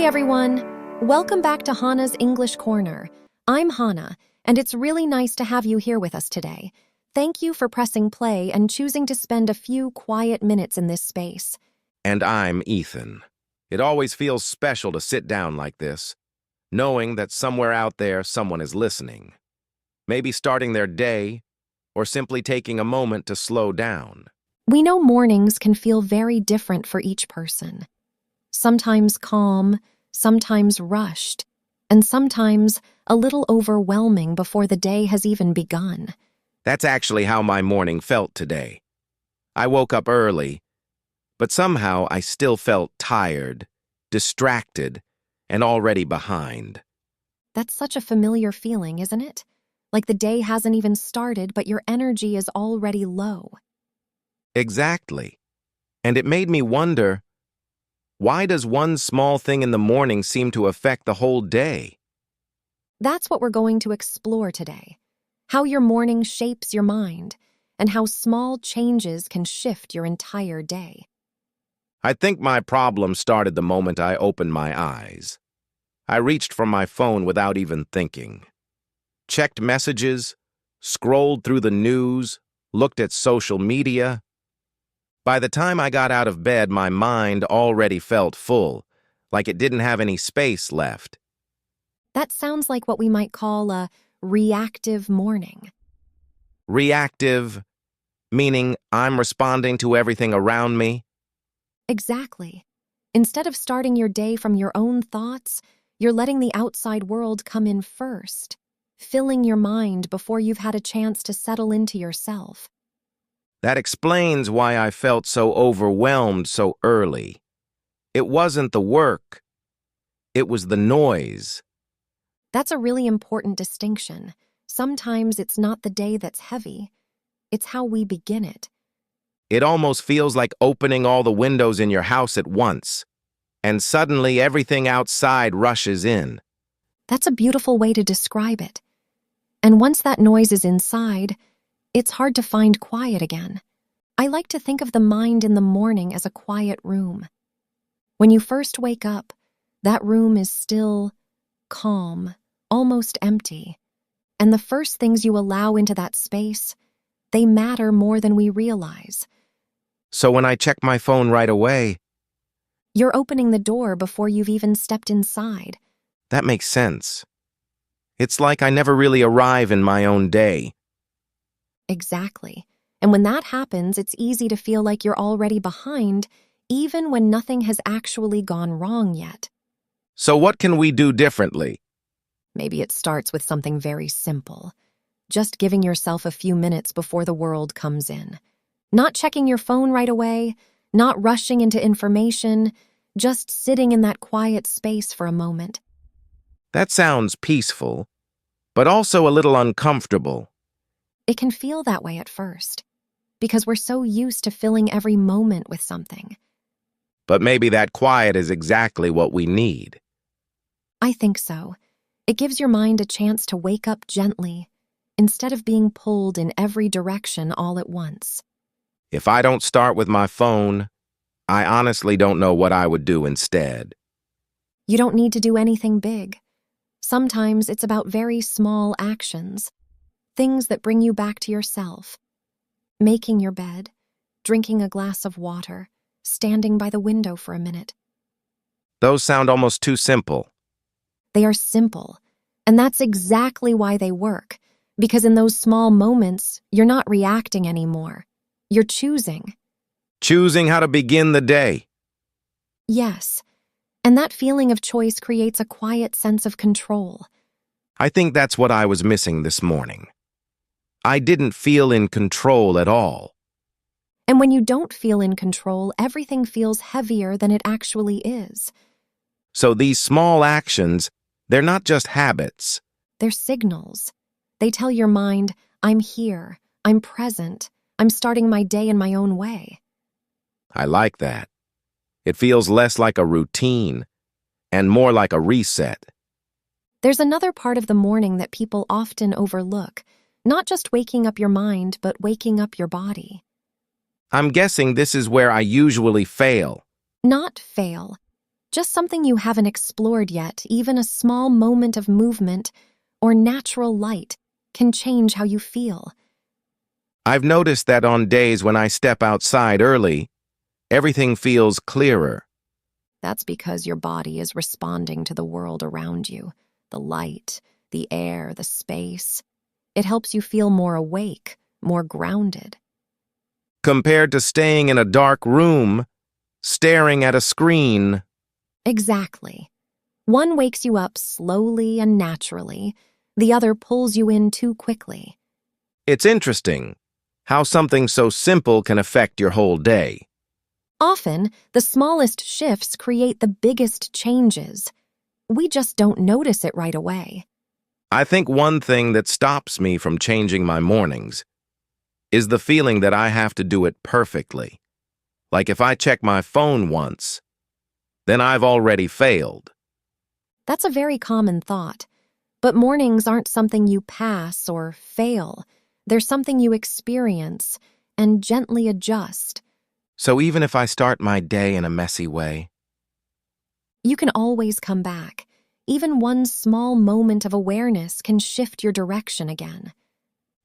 Hey everyone! Welcome back to Hana's English Corner. I'm Hana, and it's really nice to have you here with us today. Thank you for pressing play and choosing to spend a few quiet minutes in this space. And I'm Ethan. It always feels special to sit down like this, knowing that somewhere out there someone is listening. Maybe starting their day, or simply taking a moment to slow down. We know mornings can feel very different for each person. Sometimes calm, sometimes rushed, and sometimes a little overwhelming before the day has even begun. That's actually how my morning felt today. I woke up early, but somehow I still felt tired, distracted, and already behind. That's such a familiar feeling, isn't it? Like the day hasn't even started, but your energy is already low. Exactly. And it made me wonder, why does one small thing in the morning seem to affect the whole day? That's what we're going to explore today. How your morning shapes your mind, and how small changes can shift your entire day. I think my problem started the moment I opened my eyes. I reached for my phone without even thinking. Checked messages, scrolled through the news, looked at social media. By the time I got out of bed, my mind already felt full, like it didn't have any space left. That sounds like what we might call a reactive morning. Reactive, meaning I'm responding to everything around me. Exactly. Instead of starting your day from your own thoughts, you're letting the outside world come in first, filling your mind before you've had a chance to settle into yourself. That explains why I felt so overwhelmed so early. It wasn't the work. It was the noise. That's a really important distinction. Sometimes it's not the day that's heavy, it's how we begin it. It almost feels like opening all the windows in your house at once, and suddenly everything outside rushes in. That's a beautiful way to describe it. And once that noise is inside, it's hard to find quiet again. I like to think of the mind in the morning as a quiet room. When you first wake up, that room is still, calm, almost empty. And the first things you allow into that space, they matter more than we realize. So when I check my phone right away, You're opening the door before you've even stepped inside. that makes sense. It's like I never really arrive in my own day. Exactly. And when that happens, it's easy to feel like you're already behind, even when nothing has actually gone wrong yet. So what can we do differently? Maybe it starts with something very simple. Just giving yourself a few minutes before the world comes in. Not checking your phone right away, not rushing into information, just sitting in that quiet space for a moment. That sounds peaceful, but also a little uncomfortable. It can feel that way at first, because we're so used to filling every moment with something. But maybe that quiet is exactly what we need. I think so. It gives your mind a chance to wake up gently, instead of being pulled in every direction all at once. If I don't start with my phone, I honestly don't know what I would do instead. You don't need to do anything big. Sometimes it's about very small actions, things that bring you back to yourself. Making your bed, drinking a glass of water, standing by the window for a minute. Those sound almost too simple. They are simple, and that's exactly why they work, because in those small moments, you're not reacting anymore. You're choosing. Choosing how to begin the day. Yes, and that feeling of choice creates a quiet sense of control. I think that's what I was missing this morning. I didn't feel in control at all. And when you don't feel in control, everything feels heavier than it actually is. So these small actions, they're not just habits. They're signals. They tell your mind, I'm here, I'm present, I'm starting my day in my own way. I like that. It feels less like a routine and more like a reset. There's another part of the morning that people often overlook, not just waking up your mind, but waking up your body. I'm guessing this is where I usually fail. Not fail. Just something you haven't explored yet, even a small moment of movement or natural light can change how you feel. I've noticed that on days when I step outside early, everything feels clearer. That's because your body is responding to the world around you, the light, the air, the space. It helps you feel more awake, more grounded. Compared to staying in a dark room, staring at a screen. Exactly. One wakes you up slowly and naturally, the other pulls you in too quickly. It's interesting how something so simple can affect your whole day. Often, the smallest shifts create the biggest changes. We just don't notice it right away. I think one thing that stops me from changing my mornings is the feeling that I have to do it perfectly. Like if I check my phone once, then I've already failed. That's a very common thought. But mornings aren't something you pass or fail. They're something you experience and gently adjust. So even if I start my day in a messy way, You can always come back. Even one small moment of awareness can shift your direction again.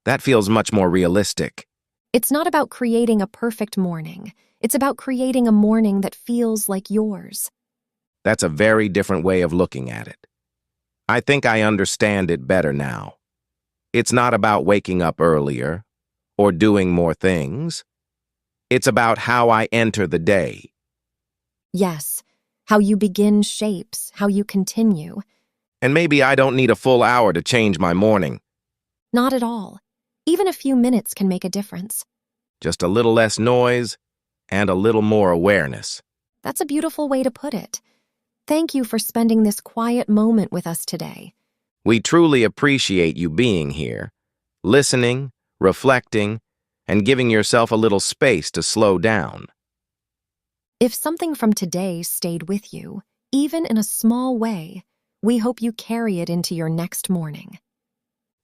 that feels much more realistic. It's not about creating a perfect morning. It's about creating a morning that feels like yours. That's a very different way of looking at it. I think I understand it better now. It's not about waking up earlier or doing more things. It's about how I enter the day. Yes, how you begin shapes how you continue. And maybe I don't need a full hour to change my morning. Not at all. Even a few minutes can make a difference. Just a little less noise and a little more awareness. That's a beautiful way to put it. Thank you for spending this quiet moment with us today. We truly appreciate you being here, listening, reflecting, and giving yourself a little space to slow down. If something from today stayed with you, even in a small way, we hope you carry it into your next morning.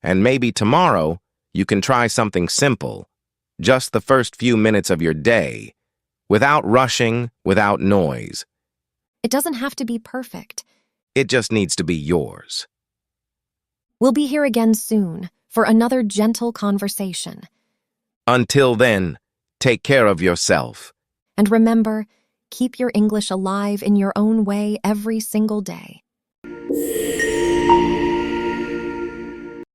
And maybe tomorrow, you can try something simple, just the first few minutes of your day, without rushing, without noise. It doesn't have to be perfect. It just needs to be yours. We'll be here again soon for another gentle conversation. Until then, take care of yourself. And remember, keep your English alive in your own way every single day.